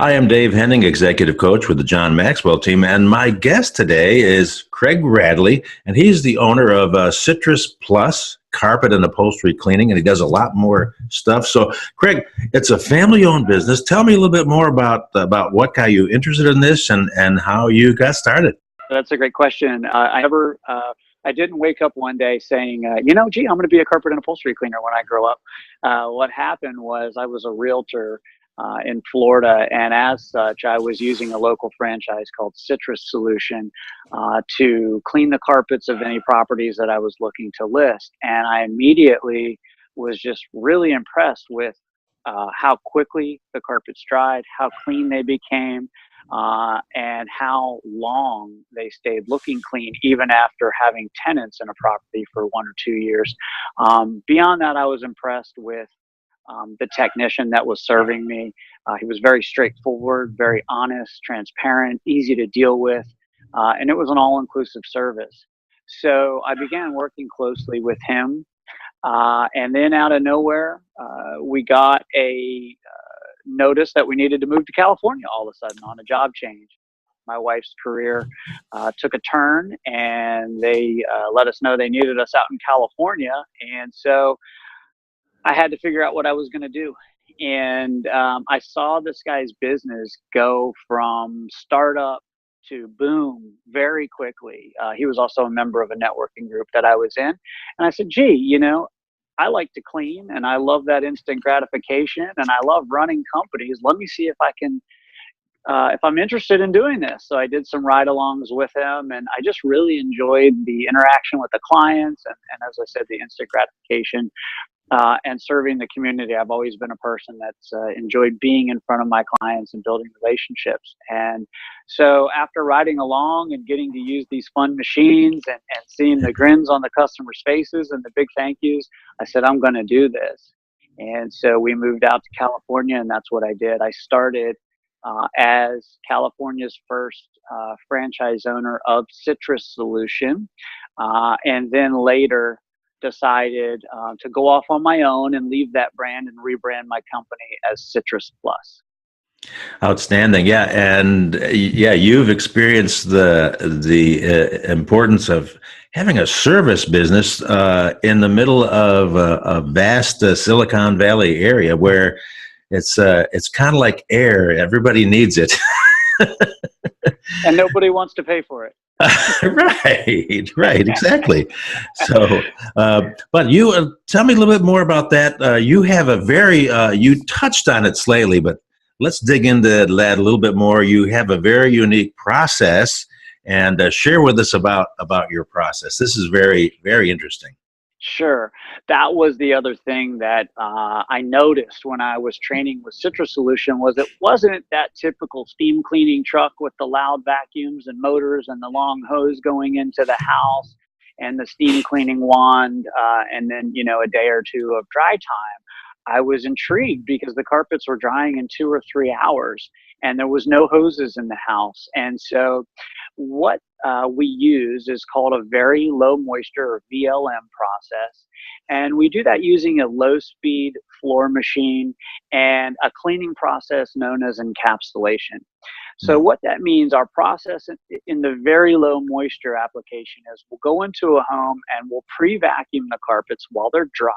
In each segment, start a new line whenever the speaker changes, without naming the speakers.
I am Dave Henning, executive coach with the John Maxwell team, and my guest today is Craig Radley, and he's the owner of Citrus Plus Carpet and Upholstery Cleaning, and he does a lot more stuff. So, Craig, it's a family-owned business. Tell me a little bit more about what got you interested in this and how you got started.
That's a great question. I didn't wake up one day saying, gee, I'm going to be a carpet and upholstery cleaner when I grow up. What happened was I was a realtor in Florida, and as such, I was using a local franchise called Citrus Solution to clean the carpets of any properties that I was looking to list. And I immediately was just really impressed with how quickly the carpets dried, how clean they became, and how long they stayed looking clean, even after having tenants in a property for 1 or 2 years. Beyond that, I was impressed with the technician that was serving me. He was very straightforward, very honest, transparent, easy to deal with, and it was an all-inclusive service. So I began working closely with him, and then out of nowhere, we got a notice that we needed to move to California all of a sudden on a job change. My wife's career took a turn, and they let us know they needed us out in California. And so I had to figure out what I was going to do. And I saw this guy's business go from startup to boom very quickly. He was also a member of a networking group that I was in. And I said, gee, I like to clean and I love that instant gratification and I love running companies. Let me see if I can, if I'm interested in doing this. So I did some ride-alongs with him, and I just really enjoyed the interaction with the clients and as I said, the instant gratification and serving the community. I've always been a person that's enjoyed being in front of my clients and building relationships. And so after riding along and getting to use these fun machines and seeing the grins on the customers' faces and the big thank yous, I said, I'm going to do this. And so we moved out to California, and that's what I did. I started as California's first franchise owner of Citrus Solution, and then later decided to go off on my own and leave that brand and rebrand my company as Citrus Plus.
Outstanding, yeah, and you've experienced the importance of having a service business in the middle of a vast Silicon Valley area where it's kind of like air. Everybody needs it,
and nobody wants to pay for it.
Right, exactly. So, but you tell me a little bit more about that. You have a very, you touched on it slightly, but let's dig into that a little bit more. You have a very unique process, and share with us about your process. This is very, very interesting.
Sure. That was the other thing that I noticed when I was training with Citrus Solution was it wasn't that typical steam cleaning truck with the loud vacuums and motors and the long hose going into the house and the steam cleaning wand and then, a day or two of dry time. I was intrigued because the carpets were drying in 2 or 3 hours and there was no hoses in the house. And so what we use is called a very low moisture or VLM process. And we do that using a low speed floor machine and a cleaning process known as encapsulation. So what that means, our process in the very low moisture application is we'll go into a home and we'll pre-vacuum the carpets while they're dry.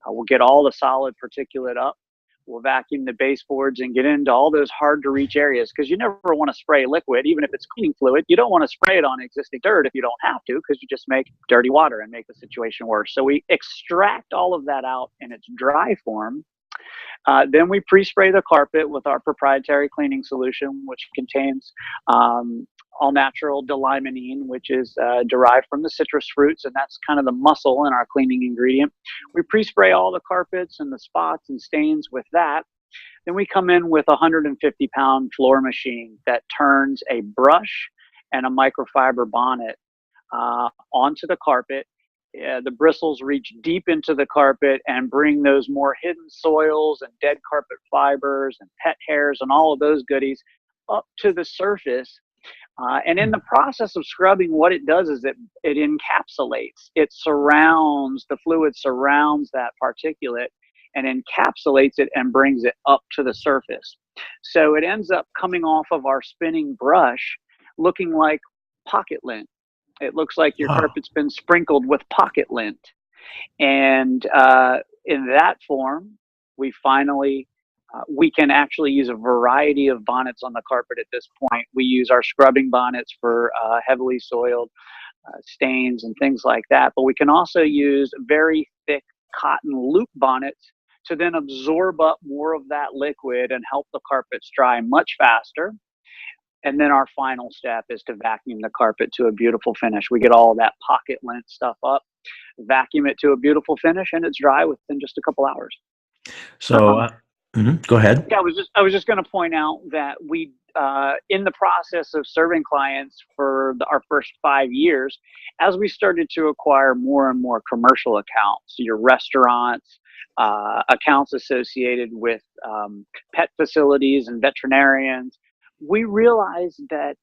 We'll get all the solid particulate up. We'll vacuum the baseboards and get into all those hard to reach areas because you never want to spray liquid, even if it's cleaning fluid. You don't want to spray it on existing dirt if you don't have to, because you just make dirty water and make the situation worse. So we extract all of that out in its dry form. Then we pre-spray the carpet with our proprietary cleaning solution, which contains all natural delimonene, which is derived from the citrus fruits, and that's kind of the muscle in our cleaning ingredient. We pre-spray all the carpets and the spots and stains with that. Then we come in with a 150-pound floor machine that turns a brush and a microfiber bonnet onto the carpet. The bristles reach deep into the carpet and bring those more hidden soils and dead carpet fibers and pet hairs and all of those goodies up to the surface. And in the process of scrubbing, what it does is it encapsulates, it surrounds, the fluid surrounds that particulate and encapsulates it and brings it up to the surface. So it ends up coming off of our spinning brush looking like pocket lint. It looks like your
Wow.
carpet's been sprinkled with pocket lint. And in that form, we finally we can actually use a variety of bonnets on the carpet at this point. We use our scrubbing bonnets for heavily soiled stains and things like that, but we can also use very thick cotton loop bonnets to then absorb up more of that liquid and help the carpets dry much faster. And then our final step is to vacuum the carpet to a beautiful finish. We get all that pocket lint stuff up, vacuum it to a beautiful finish, and it's dry within just a couple hours.
So, go ahead.
Yeah, I was just going to point out that we, in the process of serving clients for our first 5 years, as we started to acquire more and more commercial accounts, your restaurants, accounts associated with pet facilities and veterinarians, we realized that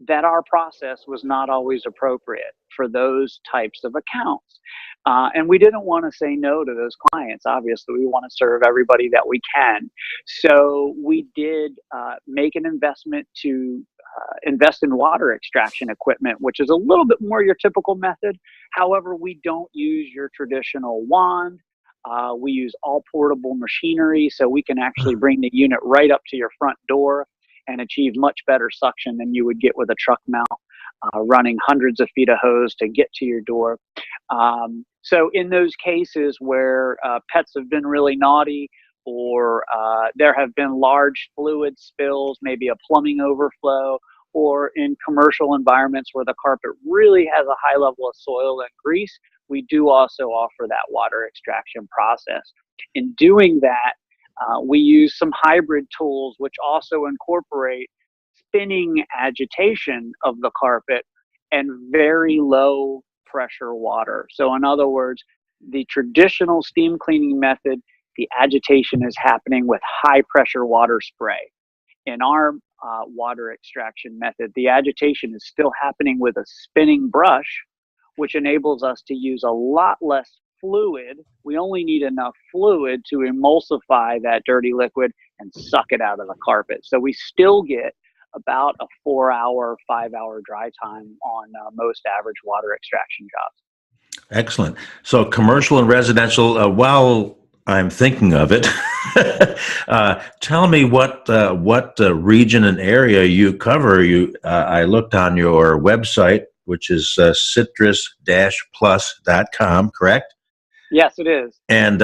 that our process was not always appropriate for those types of accounts. And we didn't want to say no to those clients. Obviously, we want to serve everybody that we can. So we did make an investment to invest in water extraction equipment, which is a little bit more your typical method. However, we don't use your traditional wand. We use all portable machinery, so we can actually bring the unit right up to your front door and achieve much better suction than you would get with a truck mount, running hundreds of feet of hose to get to your door. So in those cases where pets have been really naughty, or there have been large fluid spills, maybe a plumbing overflow, or in commercial environments where the carpet really has a high level of soil and grease, we do also offer that water extraction process. In doing that, we use some hybrid tools which also incorporate spinning agitation of the carpet and very low pressure water. So in other words, the traditional steam cleaning method, the agitation is happening with high pressure water spray. In our water extraction method, the agitation is still happening with a spinning brush, which enables us to use a lot less fluid. We only need enough fluid to emulsify that dirty liquid and suck it out of the carpet. So we still get about a 4-hour, 5-hour dry time on most average water extraction jobs.
Excellent. So, commercial and residential. While I'm thinking of it, tell me what region and area you cover. I looked on your website, which is citrus-plus.com, correct?
Yes, it is.
And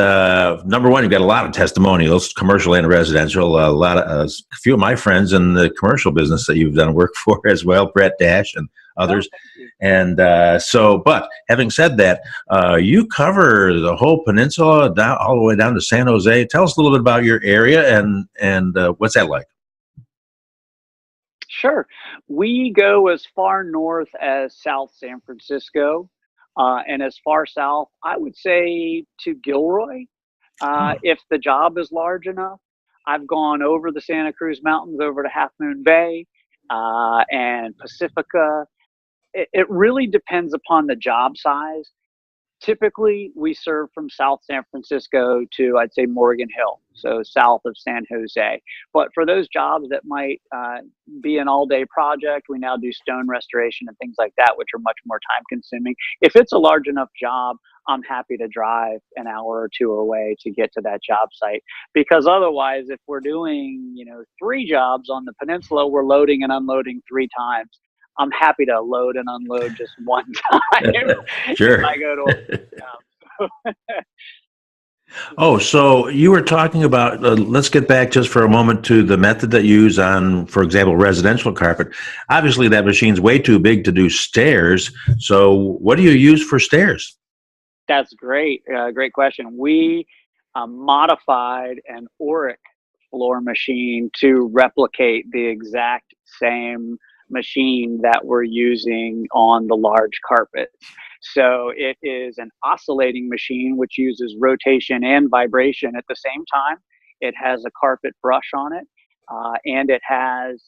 number one, you've got a lot of testimonials, commercial and residential. A few of my friends in the commercial business that you've done work for as well, Brett Dash and others. And but having said that, you cover the whole peninsula all the way down to San Jose. Tell us a little bit about your area and what's that like?
Sure. We go as far north as South San Francisco. And as far south, I would say to Gilroy, if the job is large enough. I've gone over the Santa Cruz Mountains, over to Half Moon Bay and Pacifica. It really depends upon the job size. Typically, we serve from South San Francisco to, I'd say, Morgan Hill, so south of San Jose. But for those jobs that might be an all-day project, we now do stone restoration and things like that, which are much more time-consuming. If it's a large enough job, I'm happy to drive an hour or two away to get to that job site. Because otherwise, if we're doing, 3 jobs on the peninsula, we're loading and unloading 3 times. I'm happy to load and unload just one time.
Sure.
If I go to a job.
Oh, so you were talking about, let's get back just for a moment to the method that you use on, for example, residential carpet. Obviously, that machine's way too big to do stairs. So what do you use for stairs?
That's great. Great question. We modified an Auric floor machine to replicate the exact same machine that we're using on the large carpets. So it is an oscillating machine which uses rotation and vibration at the same time. It has a carpet brush on it. and it has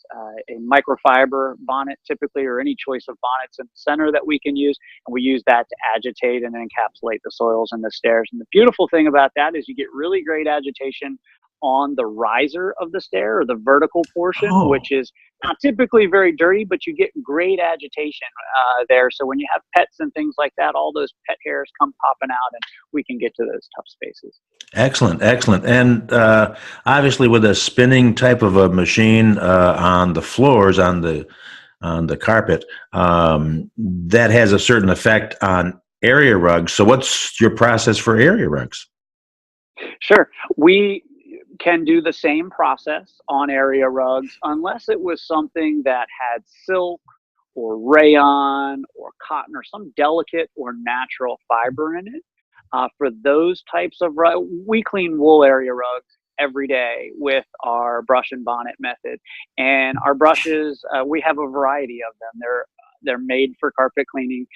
a microfiber bonnet typically, or any choice of bonnets in the center that we can use. And we use that to agitate and encapsulate the soils and the stairs. And the beautiful thing about that is you get really great agitation on the riser of the stair, or the vertical portion,
Oh,
which is not typically very dirty, but you get great agitation there. So when you have pets and things like that, all those pet hairs come popping out, and we can get to those tough spaces.
excellent, excellent. And obviously, with a spinning type of a machine on the floors, on the carpet, that has a certain effect on area rugs. So, what's your process for area rugs?
Sure. We can do the same process on area rugs, unless it was something that had silk or rayon or cotton or some delicate or natural fiber in it. For those types of rugs, we clean wool area rugs every day with our brush and bonnet method. And our brushes, we have a variety of them. They're made for carpet cleaning,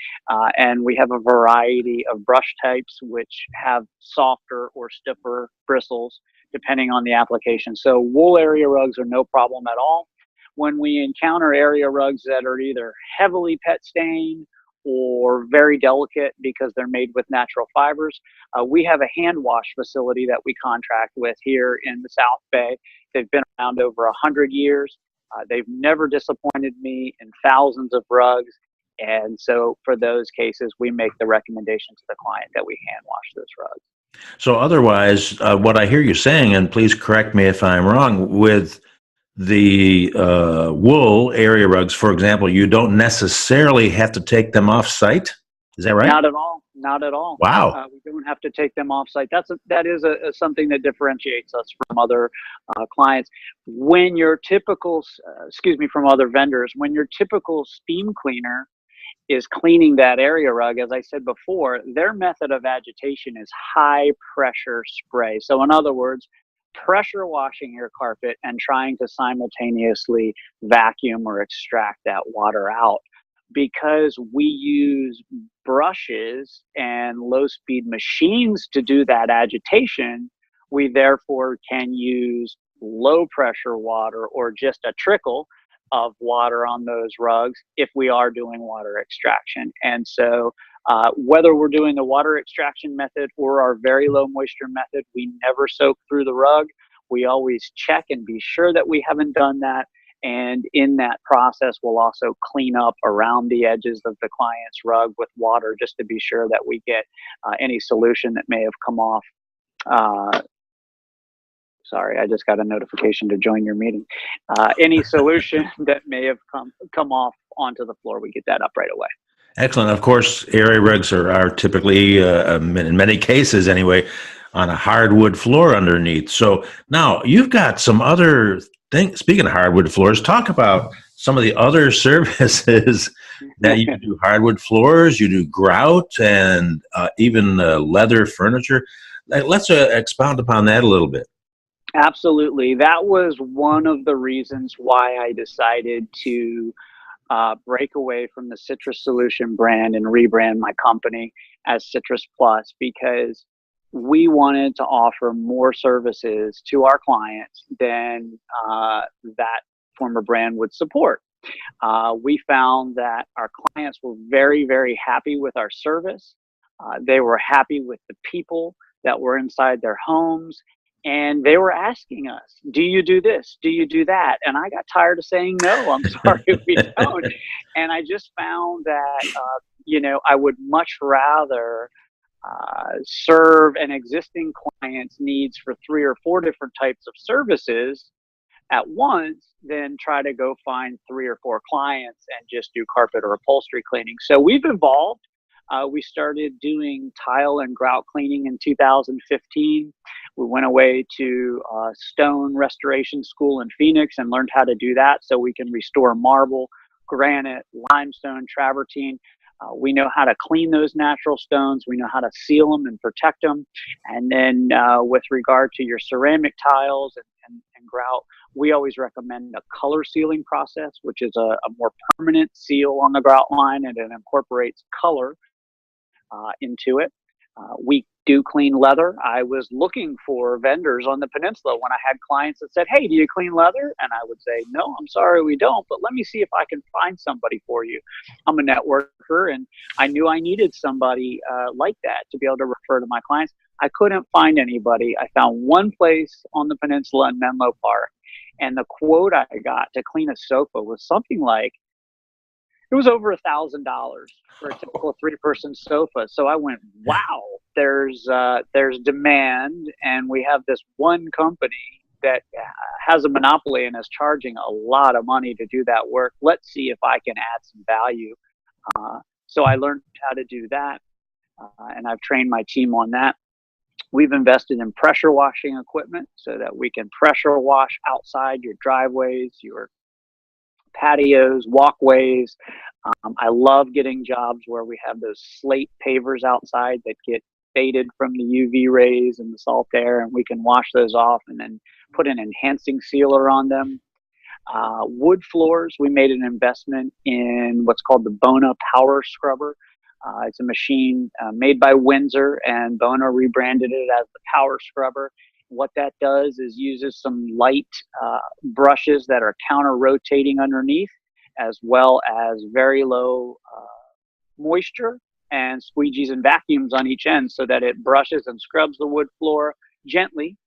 and we have a variety of brush types which have softer or stiffer bristles depending on the application. So wool area rugs are no problem at all. When we encounter area rugs that are either heavily pet stained or very delicate because they're made with natural fibers, we have a hand wash facility that we contract with here in the South Bay. They've been around over 100 years. They've never disappointed me in thousands of rugs. And so for those cases, we make the recommendation to the client that we hand wash those rugs.
So, otherwise, what I hear you saying, and please correct me if I'm wrong, with the wool area rugs, for example, you don't necessarily have to take them off site. Is that right?
Not at all. Not at all.
Wow.
We don't have to take them off site. That is something that differentiates us from other clients. When your typical, from other vendors, when your typical steam cleaner is cleaning that area rug, as I said before, their method of agitation is high pressure spray. So in other words, pressure washing your carpet and trying to simultaneously vacuum or extract that water out. Because we use brushes and low speed machines to do that agitation, we therefore can use low pressure water or just a trickle of water on those rugs if we are doing water extraction. And so whether we're doing the water extraction method or our very low moisture method, we never soak through the rug. We always check and be sure that we haven't done that. And in that process, we'll also clean up around the edges of the client's rug with water, just to be sure that we get any solution that may have come off. Sorry, I just got a notification to join your meeting. Any solution that may have come off onto the floor, we get that up right away.
Excellent. Of course, area rugs are typically, in many cases anyway, on a hardwood floor underneath. So now you've got some other things. Speaking of hardwood floors, talk about some of the other services that you do. Hardwood floors, you do grout, and even leather furniture. Let's expound upon that a little bit.
Absolutely. That was one of the reasons why I decided to break away from the Citrus Solution brand and rebrand my company as Citrus Plus, because we wanted to offer more services to our clients than that former brand would support. We found that our clients were very, very happy with our service. They were happy with the people that were inside their homes. And they were asking us, do you do this? Do you do that? And I got tired of saying, no, I'm sorry, we don't. And I just found that, I would much rather serve an existing client's needs for 3 or 4 different types of services at once than try to go find 3 or 4 clients and just do carpet or upholstery cleaning. So we've evolved. We started doing tile and grout cleaning in 2015. We went away to stone restoration school in Phoenix and learned how to do that, so we can restore marble, granite, limestone, travertine. We know how to clean those natural stones. We know how to seal them and protect them. And then with regard to your ceramic tiles and grout, we always recommend a color sealing process, which is a more permanent seal on the grout line, and it incorporates color into it. We do clean leather. I was looking for vendors on the peninsula when I had clients that said, "Hey, do you clean leather?" And I would say, "No, I'm sorry, we don't, but let me see if I can find somebody for you." I'm a networker, and I knew I needed somebody like that to be able to refer to my clients. I couldn't find anybody. I found one place on the peninsula in Menlo Park, and the quote I got to clean a sofa was something like, it was over $1,000 for a typical 3-person sofa. So I went, wow, there's demand, and we have this one company that has a monopoly and is charging a lot of money to do that work. Let's see if I can add some value. So I learned how to do that, and I've trained my team on that. We've invested in pressure washing equipment so that we can pressure wash outside your driveways, your patios, walkways. I love getting jobs where we have those slate pavers outside that get faded from the UV rays and the salt air, and we can wash those off and then put an enhancing sealer on them. Wood floors, we made an investment in what's called the Bona Power Scrubber. It's a machine made by Windsor, and Bona rebranded it as the Power Scrubber. What that does is uses some light brushes that are counter-rotating underneath, as well as very low moisture, and squeegees and vacuums on each end so that it brushes and scrubs the wood floor gently,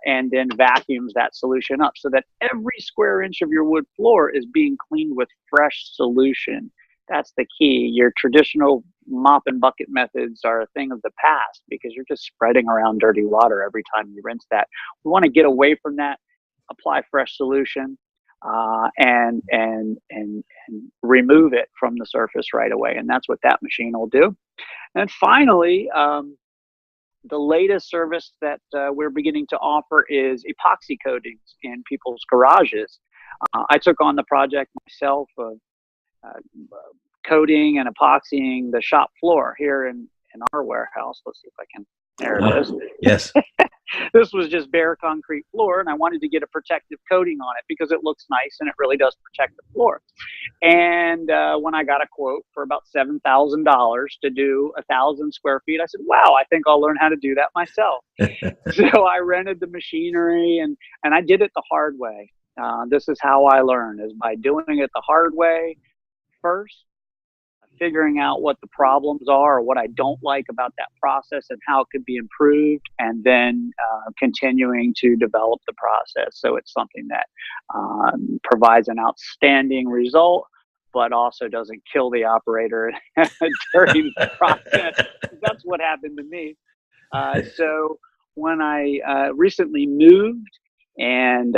and then vacuums that solution up so that every square inch of your wood floor is being cleaned with fresh solution. That's the key. Your traditional mop and bucket methods are a thing of the past because you're just spreading around dirty water every time you rinse that. We want to get away from that, apply fresh solution, and remove it from the surface right away. And that's what that machine will do. And finally, the latest service that we're beginning to offer is epoxy coatings in people's garages. I took on the project myself of coating and epoxying the shop floor here in our warehouse. Let's see if I can. There it is.
Yes.
This was just bare concrete floor, and I wanted to get a protective coating on it because it looks nice and it really does protect the floor. And when I got a quote for about $7,000 to do 1,000 square feet, I said, wow, I think I'll learn how to do that myself. So I rented the machinery, and I did it the hard way. This is how I learn, is by doing it the hard way first, figuring out what the problems are or what I don't like about that process and how it could be improved, and then continuing to develop the process so it's something that provides an outstanding result, but also doesn't kill the operator during the process. That's what happened to me. So when I recently moved, and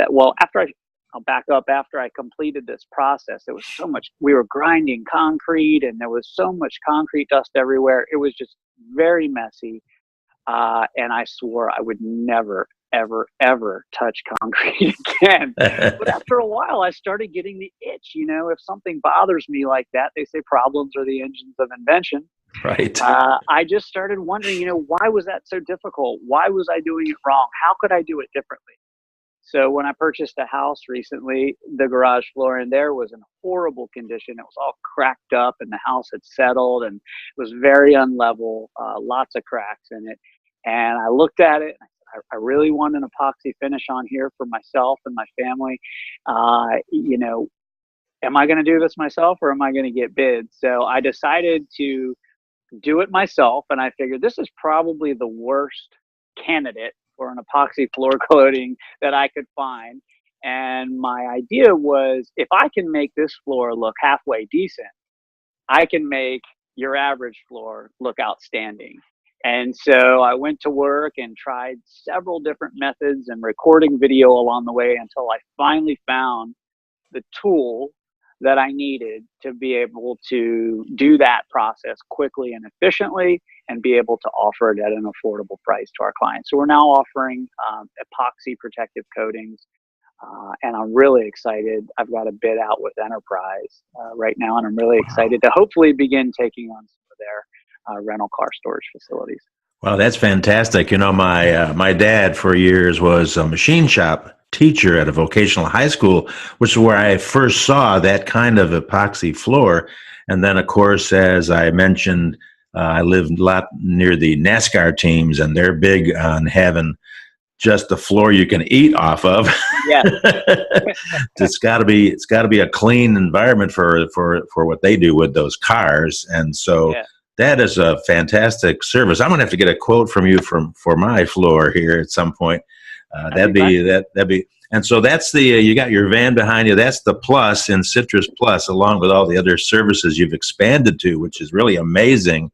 I'll back up. After I completed this process, there was so much, we were grinding concrete and there was so much concrete dust everywhere. It was just very messy. And I swore I would never, ever, ever touch concrete again. But after a while, I started getting the itch. You know, if something bothers me like that, they say problems are the engines of invention.
Right.
I just started wondering, why was that so difficult? Why was I doing it wrong? How could I do it differently? So when I purchased a house recently, the garage floor in there was in horrible condition. It was all cracked up, and the house had settled, and it was very unlevel, lots of cracks in it. And I looked at it, and I said, I really want an epoxy finish on here for myself and my family. Am I going to do this myself, or am I going to get bids? So I decided to do it myself, and I figured this is probably the worst candidate for an epoxy floor coating that I could find. And my idea was, if I can make this floor look halfway decent, I can make your average floor look outstanding. And so I went to work and tried several different methods and recording video along the way until I finally found the tool that I needed to be able to do that process quickly and efficiently, and be able to offer it at an affordable price to our clients. So we're now offering epoxy protective coatings, and I'm really excited. I've got a bid out with Enterprise right now, and I'm really excited to hopefully begin taking on some of their rental car storage facilities.
Wow, that's fantastic. My dad for years was a machine shop teacher at a vocational high school, which is where I first saw that kind of epoxy floor. And then, of course, as I mentioned, I live a lot near the NASCAR teams, and they're big on having just the floor you can eat off of.
Yeah.
It's got to be a clean environment for what they do with those cars, and so
Yeah.
that is a fantastic service. I'm gonna have to get a quote from you for my floor here at some point.
That'd be fun.
That'd be. And so that's the you got your van behind you. That's the plus in Citrus Plus, along with all the other services you've expanded to, which is really amazing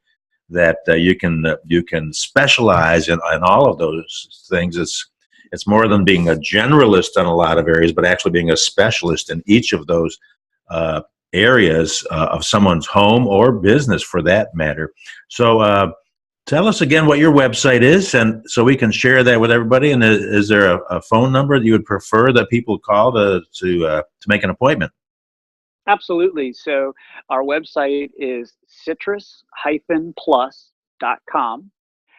that you can specialize in all of those things. It's more than being a generalist in a lot of areas, but actually being a specialist in each of those areas of someone's home or business, for that matter. So tell us again what your website is, and so we can share that with everybody. And is there a phone number that you would prefer that people call to make an appointment?
Absolutely. So our website is citrus-plus.com.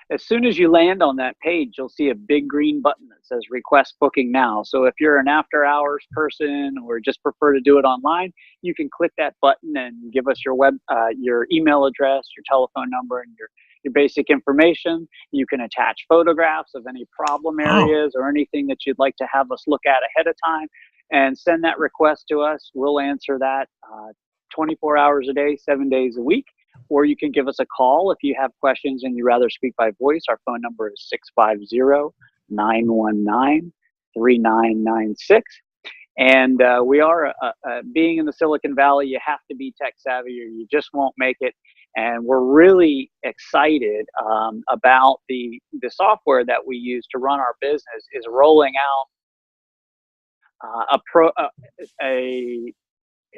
As soon as you land on that page, you'll see a big green button that says request booking now. So if you're an after hours person or just prefer to do it online, you can click that button and give us your email address, your telephone number, and your basic information. You can attach photographs of any problem areas or anything that you'd like to have us look at ahead of time, and send that request to us. We'll answer that 24 hours a day, 7 days a week. Or you can give us a call if you have questions and you'd rather speak by voice. Our phone number is 650-919-3996. And we are, being in the Silicon Valley, you have to be tech savvy or you just won't make it. And we're really excited about the software that we use to run our business is rolling out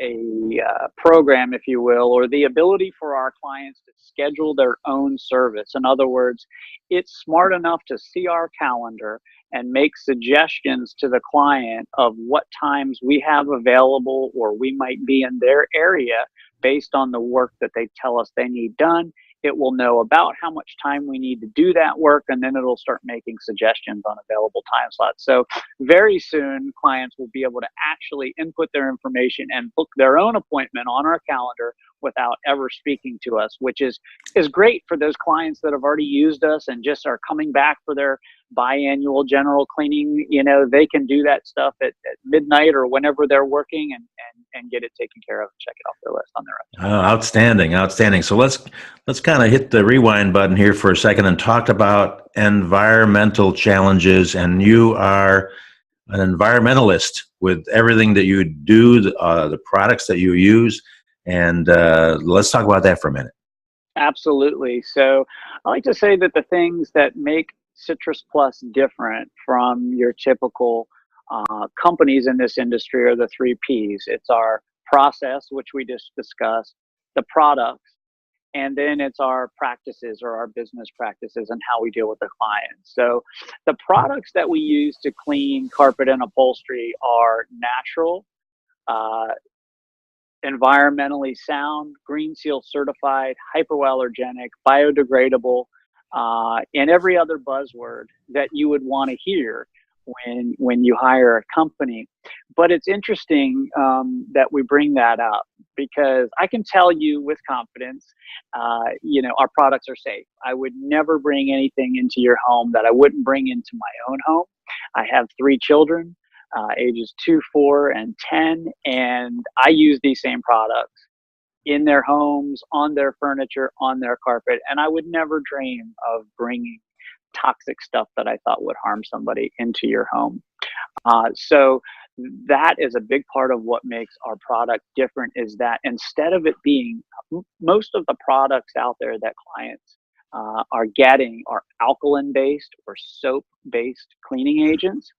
a program, if you will, or the ability for our clients to schedule their own service. In other words, it's smart enough to see our calendar and make suggestions to the client of what times we have available or we might be in their area based on the work that they tell us they need done. It will know about how much time we need to do that work, and then it'll start making suggestions on available time slots. So very soon, clients will be able to actually input their information and book their own appointment on our calendar without ever speaking to us, which is great for those clients that have already used us and just are coming back for their biannual general cleaning. You know, they can do that stuff at midnight or whenever they're working and get it taken care of and check it off their list on their own.
Oh, outstanding. So let's kind of hit the rewind button here for a second and talk about environmental challenges. And you are an environmentalist with everything that you do, the products that you use. And let's talk about that for a minute.
Absolutely. So I like to say that the things that make Citrus Plus different from your typical companies in this industry are the 3 Ps. It's our process, which we just discussed, the products, and then it's our practices or our business practices and how we deal with the clients. So the products that we use to clean carpet and upholstery are natural, environmentally sound, Green Seal certified, hypoallergenic, biodegradable, and every other buzzword that you would want to hear when you hire a company. But it's interesting that we bring that up because I can tell you with confidence, our products are safe. I would never bring anything into your home that I wouldn't bring into my own home. I have 3 children, ages 2, 4, and 10, and I use these same products in their homes, on their furniture, on their carpet, and I would never dream of bringing toxic stuff that I thought would harm somebody into your home. So that is a big part of what makes our product different, is that instead of it being, most of the products out there that clients are getting are alkaline-based or soap-based cleaning agents.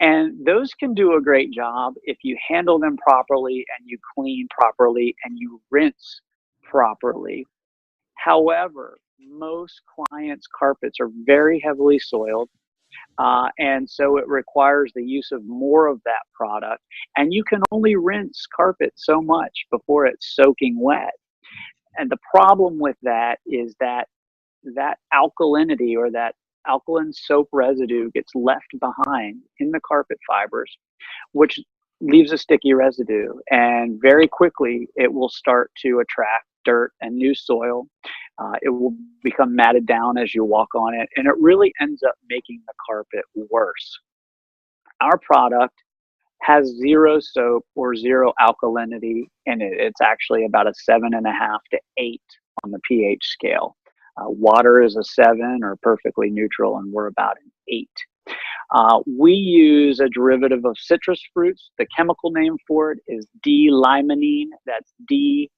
And those can do a great job if you handle them properly and you clean properly and you rinse properly. However, most clients' carpets are very heavily soiled, and so it requires the use of more of that product. And you can only rinse carpet so much before it's soaking wet. And the problem with that is that alkalinity or that alkaline soap residue gets left behind in the carpet fibers, which leaves a sticky residue. And very quickly, it will start to attract dirt and new soil, It will become matted down as you walk on it, and it really ends up making the carpet worse. Our product has zero soap or zero alkalinity in it. It's actually about a 7.5 to 8 on the pH scale. Water is a 7 or perfectly neutral, and we're about an 8. We use a derivative of citrus fruits. The chemical name for it is D-limonene. That's D-Limonene.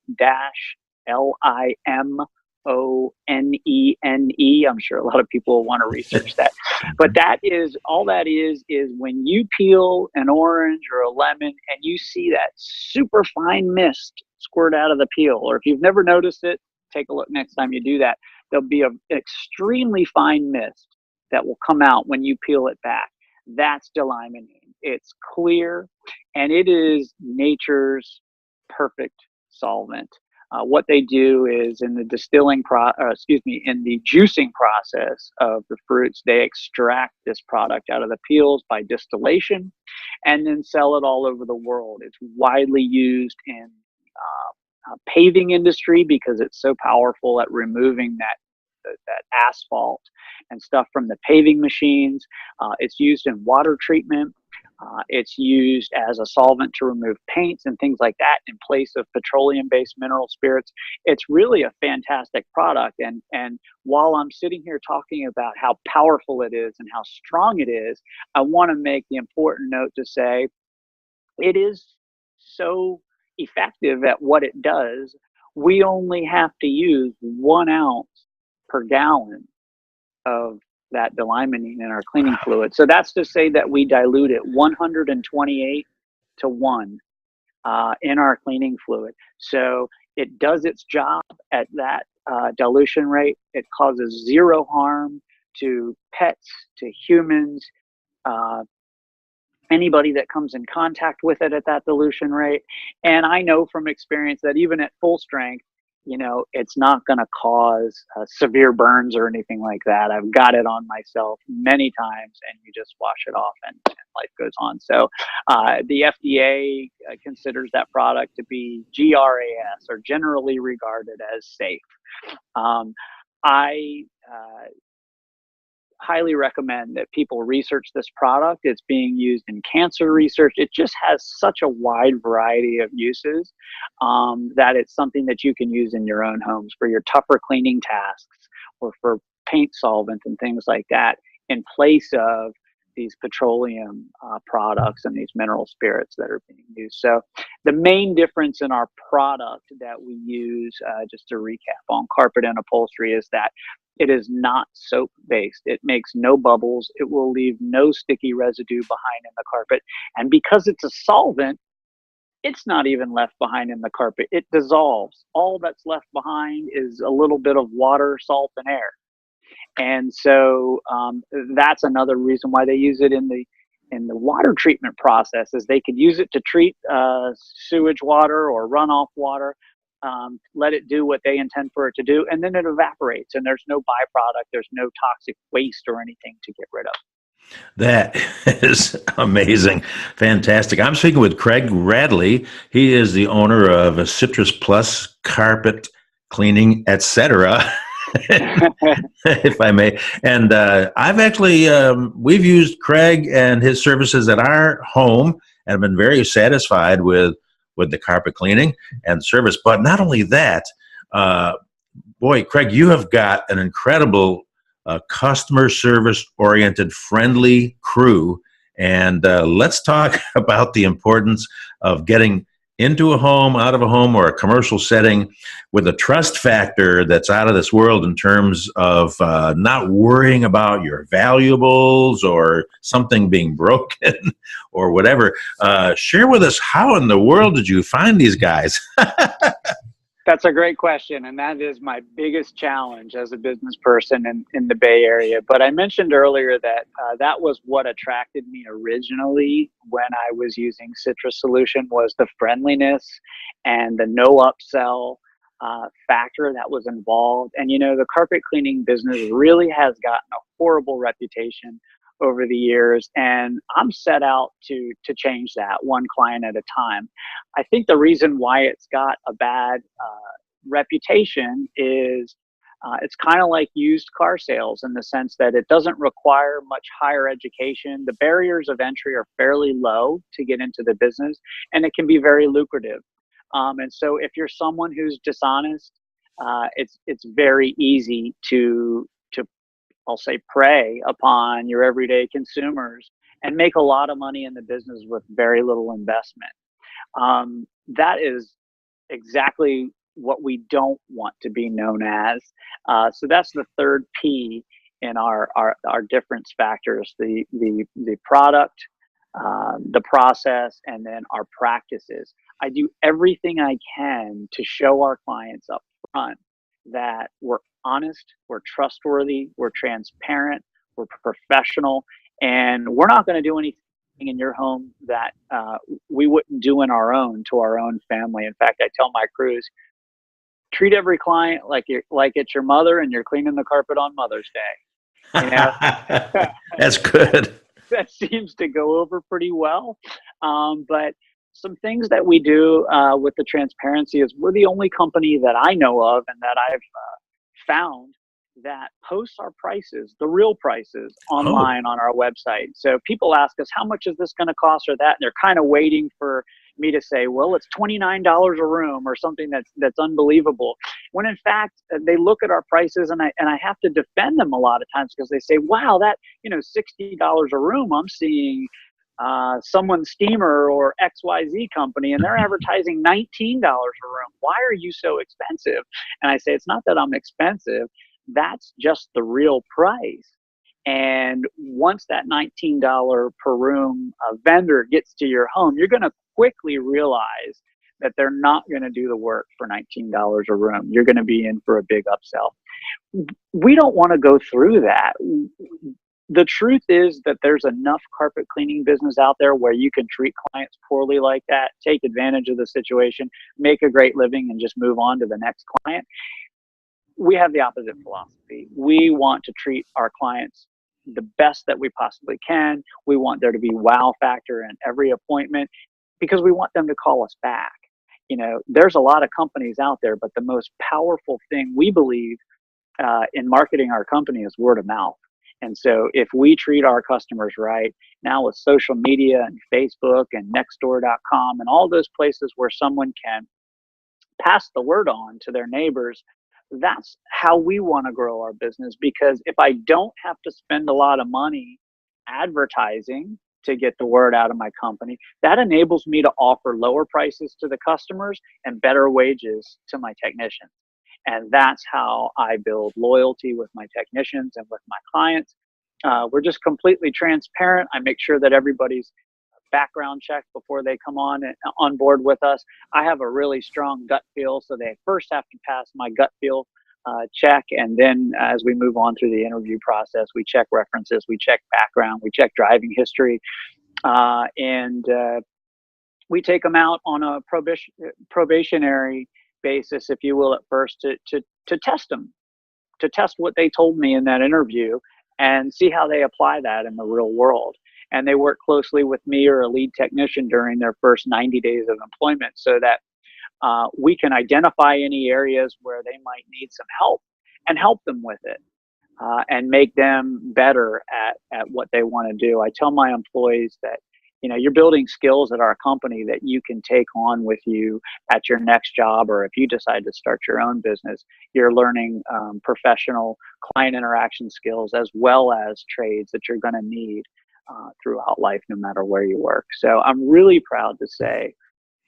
I'm sure a lot of people want to research that. But that is, all that is when you peel an orange or a lemon and you see that super fine mist squirt out of the peel, or if you've never noticed it, take a look next time you do that. There'll be an extremely fine mist that will come out when you peel it back. That's D-limonene. It's clear, and it is nature's perfect solvent. What they do is in the in the juicing process of the fruits, they extract this product out of the peels by distillation, and then sell it all over the world. It's widely used in paving industry because it's so powerful at removing that asphalt and stuff from the paving machines. It's used in water treatment. It's used as a solvent to remove paints and things like that in place of petroleum-based mineral spirits. It's really a fantastic product. And while I'm sitting here talking about how powerful it is and how strong it is, I want to make the important note to say it is so effective at what it does. We only have to use 1 ounce per gallon of that D-limonene in our cleaning fluid. So that's to say that we dilute it 128 to 1 in our cleaning fluid. So it does its job at that dilution rate. It causes zero harm to pets, to humans, anybody that comes in contact with it at that dilution rate. And I know from experience that even at full strength, it's not going to cause severe burns or anything like that. I've got it on myself many times, and you just wash it off and life goes on. So the FDA considers that product to be GRAS, or generally regarded as safe. I highly recommend that people research this product. It's being used in cancer research. It just has such a wide variety of uses that it's something that you can use in your own homes for your tougher cleaning tasks or for paint solvent and things like that, in place of these petroleum products and these mineral spirits that are being used. So the main difference in our product that we use, just to recap on carpet and upholstery, is that it is not soap based. It makes no bubbles. It will leave no sticky residue behind in the carpet. And because it's a solvent, it's not even left behind in the carpet. It dissolves. All that's left behind is a little bit of water, salt, and air. And so that's another reason why they use it in the water treatment process, is they could use it to treat sewage water or runoff water. Let it do what they intend for it to do, and then it evaporates, and there's no byproduct, there's no toxic waste or anything to get rid of.
That is amazing. Fantastic. I'm speaking with Craig Radley. He is the owner of a Citrus Plus Carpet Cleaning, etc., if I may. And I've actually, we've used Craig and his services at our home and have been very satisfied with the carpet cleaning and service. But not only that, boy, Craig, you have got an incredible customer service oriented, friendly crew. And let's talk about the importance of getting into a home, out of a home, or a commercial setting with a trust factor that's out of this world in terms of not worrying about your valuables or something being broken or whatever. Share with us, how in the world did you find these guys?
That's a great question, and that is my biggest challenge as a business person in the Bay Area. But I mentioned earlier that that was what attracted me originally when I was using Citrus Solution, was the friendliness and the no upsell factor that was involved. And the carpet cleaning business really has gotten a horrible reputation over the years, and I'm set out to change that one client at a time. I think the reason why it's got a bad reputation is It's kind of like used car sales in the sense that it doesn't require much higher education. The barriers of entry are fairly low to get into the business, and it can be very lucrative. And so if you're someone who's dishonest, it's very easy to I'll say prey upon your everyday consumers and make a lot of money in the business with very little investment. That is exactly what we don't want to be known as. So that's the third P in our difference factors: the product, the process, and then our practices. I do everything I can to show our clients up front that we're honest, we're trustworthy, we're transparent, we're professional, and we're not going to do anything in your home that we wouldn't do in our own to our own family. In fact, I tell my crews, treat every client like it's your mother and you're cleaning the carpet on Mother's Day. You know,
That's good.
that seems to go over pretty well. But some things that we do with the transparency is we're the only company that I know of and that I've found that posts our prices, the real prices, online on our website. So people ask us, how much is this going to cost or that? And they're kind of waiting for me to say, well, it's $29 a room or something that's unbelievable. When in fact, they look at our prices and I have to defend them a lot of times because they say, wow, that, $60 a room, I'm seeing someone's steamer or XYZ company and they're advertising $19 a room. Why are you so expensive? And I say, it's not that I'm expensive. That's just the real price. And once that $19 per room vendor gets to your home, you're going to quickly realize that they're not going to do the work for $19 a room. You're going to be in for a big upsell. We don't want to go through that. The truth is that there's enough carpet cleaning business out there where you can treat clients poorly like that, take advantage of the situation, make a great living, and just move on to the next client. We have the opposite philosophy. We want to treat our clients the best that we possibly can. We want there to be wow factor in every appointment because we want them to call us back. There's a lot of companies out there, but the most powerful thing we believe in marketing our company is word of mouth. And so if we treat our customers right, now with social media and Facebook and nextdoor.com and all those places where someone can pass the word on to their neighbors, that's how we want to grow our business. Because if I don't have to spend a lot of money advertising to get the word out of my company, that enables me to offer lower prices to the customers and better wages to my technicians. And that's how I build loyalty with my technicians and with my clients. We're just completely transparent. I make sure that everybody's background check before they come on board with us. I have a really strong gut feel, so they first have to pass my gut feel check, and then as we move on through the interview process, we check references, we check background, we check driving history, and we take them out on a probationary basis, if you will, at first to test them, to test what they told me in that interview and see how they apply that in the real world. And they work closely with me or a lead technician during their first 90 days of employment so that we can identify any areas where they might need some help and help them with it and make them better at what they want to do. I tell my employees that, you're building skills at our company that you can take on with you at your next job, or if you decide to start your own business, you're learning professional client interaction skills as well as trades that you're going to need throughout life, no matter where you work. So I'm really proud to say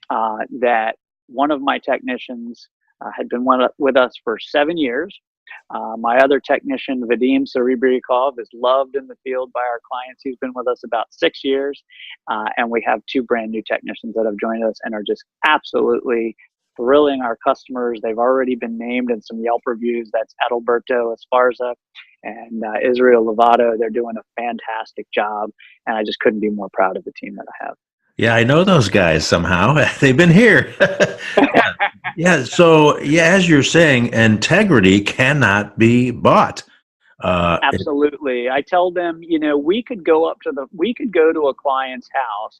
that one of my technicians had been with us for 7 years. My other technician, Vadim Serebrikov, is loved in the field by our clients. He's been with us about 6 years. And we have 2 brand new technicians that have joined us and are just absolutely thrilling our customers. They've already been named in some Yelp reviews. That's Adalberto Esparza and Israel Lovato. They're doing a fantastic job. And I just couldn't be more proud of the team that I have.
Yeah, I know those guys somehow. They've been here. Yeah. So, as you're saying, integrity cannot be bought.
Absolutely. I tell them, we could go to a client's house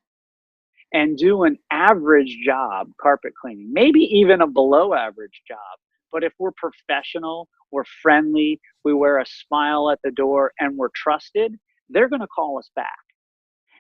and do an average job carpet cleaning, maybe even a below average job, But if we're professional, we're friendly, we wear a smile at the door, and we're trusted, they're going to call us back.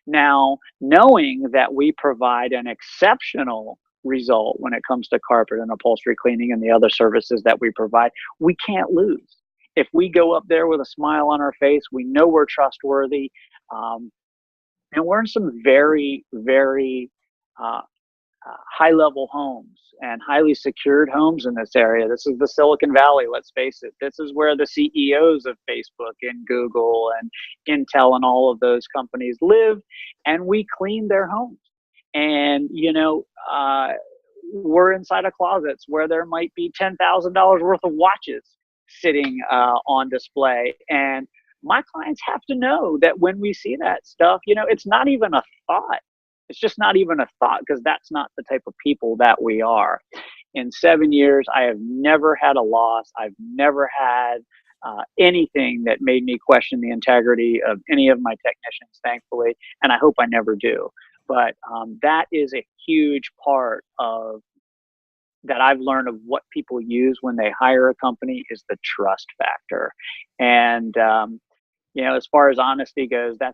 Now, knowing that we provide an exceptional result when it comes to carpet and upholstery cleaning and the other services that we provide, we can't lose. If we go up there with a smile on our face, we know we're trustworthy. And we're in some very, very uh, high level homes and highly secured homes in this area. This is the Silicon Valley, let's face it. This is where the CEOs of Facebook and Google and Intel and all of those companies live, and we clean their homes. And, we're inside of closets where there might be $10,000 worth of watches sitting on display. And my clients have to know that when we see that stuff, it's not even a thought. It's just not even a thought, because that's not the type of people that we are. In 7 years, I have never had a loss. I've never had anything that made me question the integrity of any of my technicians, thankfully, and I hope I never do. But that is a huge part of that I've learned of what people use when they hire a company is the trust factor. And as far as honesty goes, that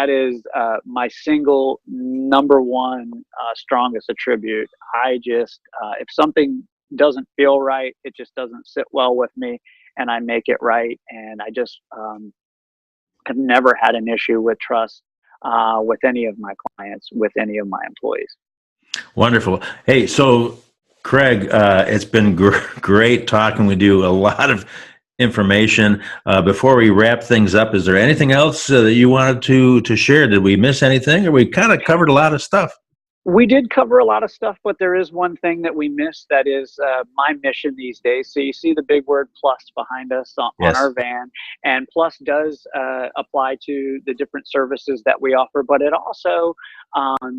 is my single number one strongest attribute. I just if something doesn't feel right, it just doesn't sit well with me, and I make it right. And I just have never had an issue with trust with any of my clients, with any of my employees.
Wonderful. Hey, so Craig, it's been great talking with you. A lot of information. Before we wrap things up, is there anything else that you wanted to share? Did we miss anything, or we kind of covered a lot of stuff?
We did cover a lot of stuff, but there is one thing that we missed that is my mission these days. So you see the big word plus behind us on
Yes.
our van, and plus does apply to the different services that we offer, but it also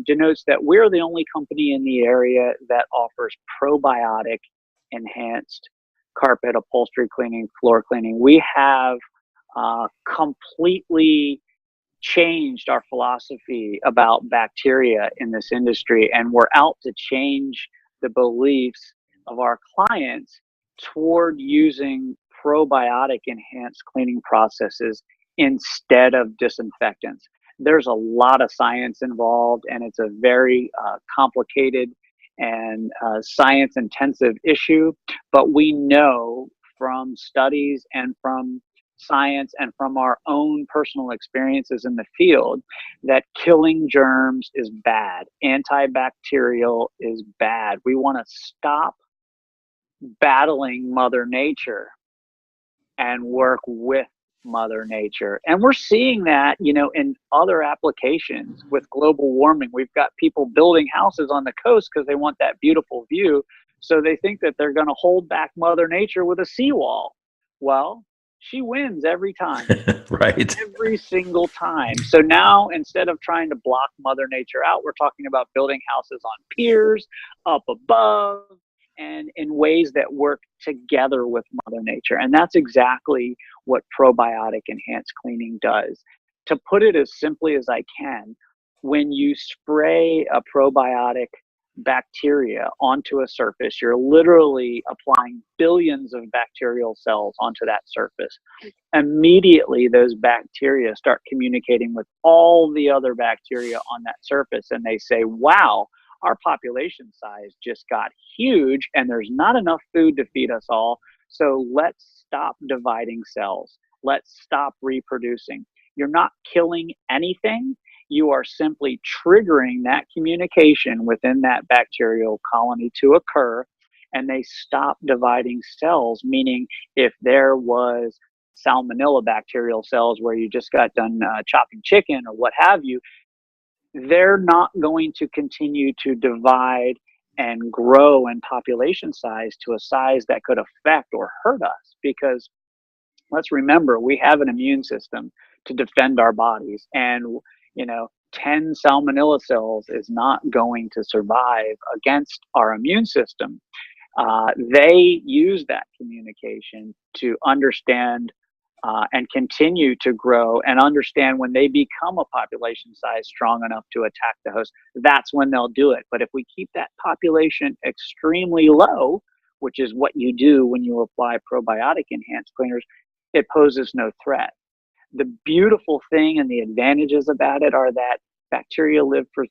denotes that we're the only company in the area that offers probiotic enhanced carpet, upholstery cleaning, floor cleaning. We have completely changed our philosophy about bacteria in this industry, and we're out to change the beliefs of our clients toward using probiotic enhanced cleaning processes instead of disinfectants. There's a lot of science involved, and it's a very complicated and science intensive issue, but we know from studies and from science and from our own personal experiences in the field that killing germs is bad. Antibacterial is bad. We want to stop battling Mother Nature and work with Mother Nature. And we're seeing that, in other applications with global warming. We've got people building houses on the coast because they want that beautiful view. So they think that they're going to hold back Mother Nature with a seawall. Well, she wins every time.
Right.
Every single time. So now, instead of trying to block Mother Nature out, we're talking about building houses on piers, up above, and in ways that work together with Mother Nature. And that's exactly what probiotic enhanced cleaning does. To put it as simply as I can, when you spray a probiotic bacteria onto a surface, you're literally applying billions of bacterial cells onto that surface. Immediately, those bacteria start communicating with all the other bacteria on that surface, and they say, wow, our population size just got huge, and there's not enough food to feed us all, so let's stop dividing cells. Let's stop reproducing. You're not killing anything. You are simply triggering that communication within that bacterial colony to occur, and they stop dividing cells, meaning if there was salmonella bacterial cells where you just got done chopping chicken or what have you, they're not going to continue to divide and grow in population size to a size that could affect or hurt us, because let's remember, we have an immune system to defend our bodies, and 10 salmonella cells is not going to survive against our immune system. They use that communication to understand and continue to grow and understand when they become a population size strong enough to attack the host, that's when they'll do it. But if we keep that population extremely low, which is what you do when you apply probiotic enhanced cleaners, it poses no threat. The beautiful thing and the advantages about it are that bacteria live for,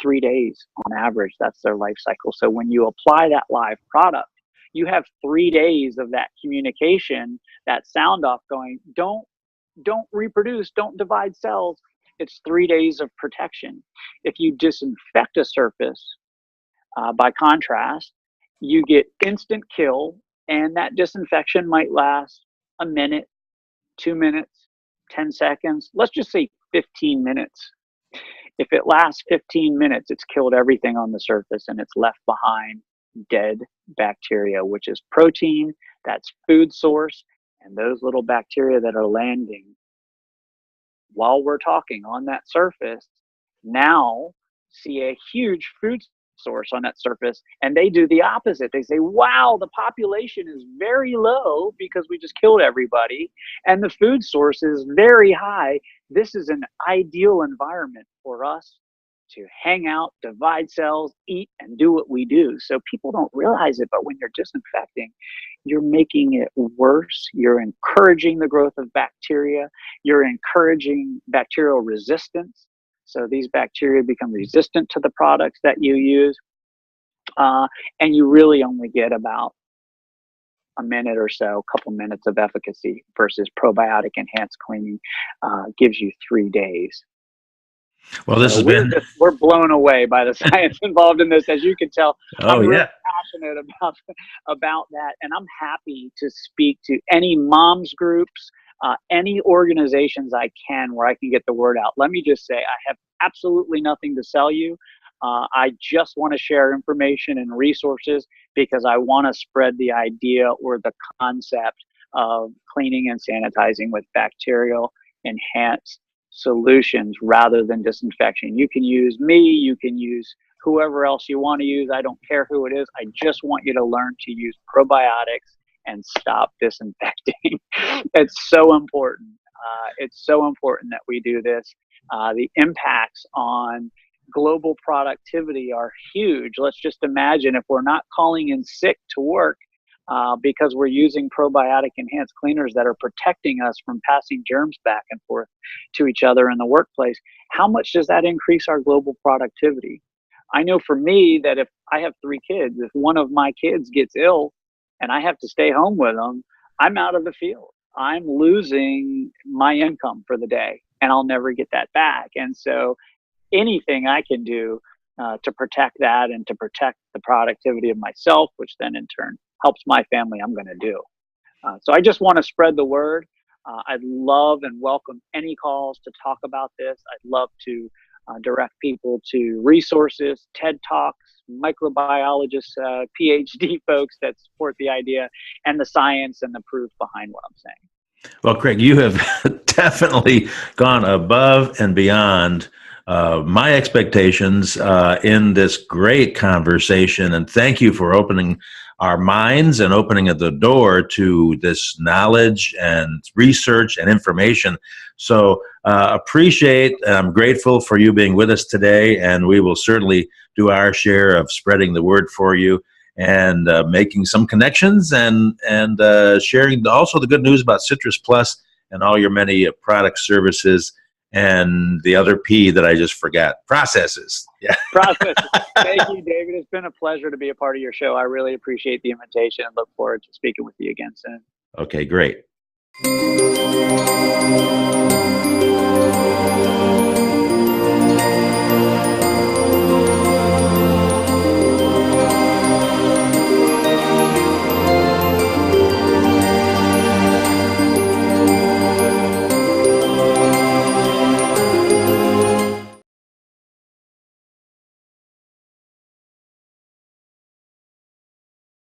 3 days on average. That's their life cycle. So when you apply that live product, you have 3 days of that communication, that sound off going, don't reproduce, don't divide cells. It's 3 days of protection. If you disinfect a surface, by contrast, you get instant kill, and that disinfection might last a minute, 2 minutes, 10 seconds. Let's just say 15 minutes. If it lasts 15 minutes, it's killed everything on the surface and it's left behind dead bacteria, which is protein, that's food source, and those little bacteria that are landing while we're talking on that surface now see a huge food source on that surface, and they do the opposite. They say, wow, the population is very low because we just killed everybody, and the food source is very high. This is an ideal environment for us to hang out, divide cells, eat, and do what we do. So people don't realize it, but when you're disinfecting, you're making it worse. You're encouraging the growth of bacteria. You're encouraging bacterial resistance. So these bacteria become resistant to the products that you use. And you really only get about a minute or so, a couple minutes of efficacy versus probiotic enhanced cleaning gives you 3 days.
Well, this
so
has been.
We're blown away by the science involved in this. As you can tell,
Oh,
I'm really
yeah.
passionate about that. And I'm happy to speak to any moms groups, any organizations I can where I can get the word out. Let me just say, I have absolutely nothing to sell you. I just want to share information and resources because I want to spread the idea or the concept of cleaning and sanitizing with bacterial enhanced solutions rather than disinfection. You can use me, you can use whoever else you want to use. I don't care who it is. I just want you to learn to use probiotics and stop disinfecting. It's so important. It's so important that we do this. The impacts on global productivity are huge. Let's just imagine if we're not calling in sick to work because we're using probiotic enhanced cleaners that are protecting us from passing germs back and forth to each other in the workplace, how much does that increase our global productivity? I know for me that if I have 3 kids, if one of my kids gets ill and I have to stay home with them, I'm out of the field. I'm losing my income for the day and I'll never get that back. And so anything I can do to protect that and to protect the productivity of myself, which then in turn helps my family, I'm going to do. So I just want to spread the word. I'd love and welcome any calls to talk about this. I'd love to direct people to resources, TED Talks, microbiologists, PhD folks that support the idea and the science and the proof behind what I'm saying.
Well, Craig, you have definitely gone above and beyond my expectations in this great conversation. And thank you for opening our minds and opening the door to this knowledge and research and information. So appreciate, I'm grateful for you being with us today, and we will certainly do our share of spreading the word for you and making some connections and sharing also the good news about Citrus Plus and all your many product services and the other P that I just forgot, processes. Yeah.
Processes. Thank you, David. It's been a pleasure to be a part of your show. I really appreciate the invitation and look forward to speaking with you again soon.
Okay, great.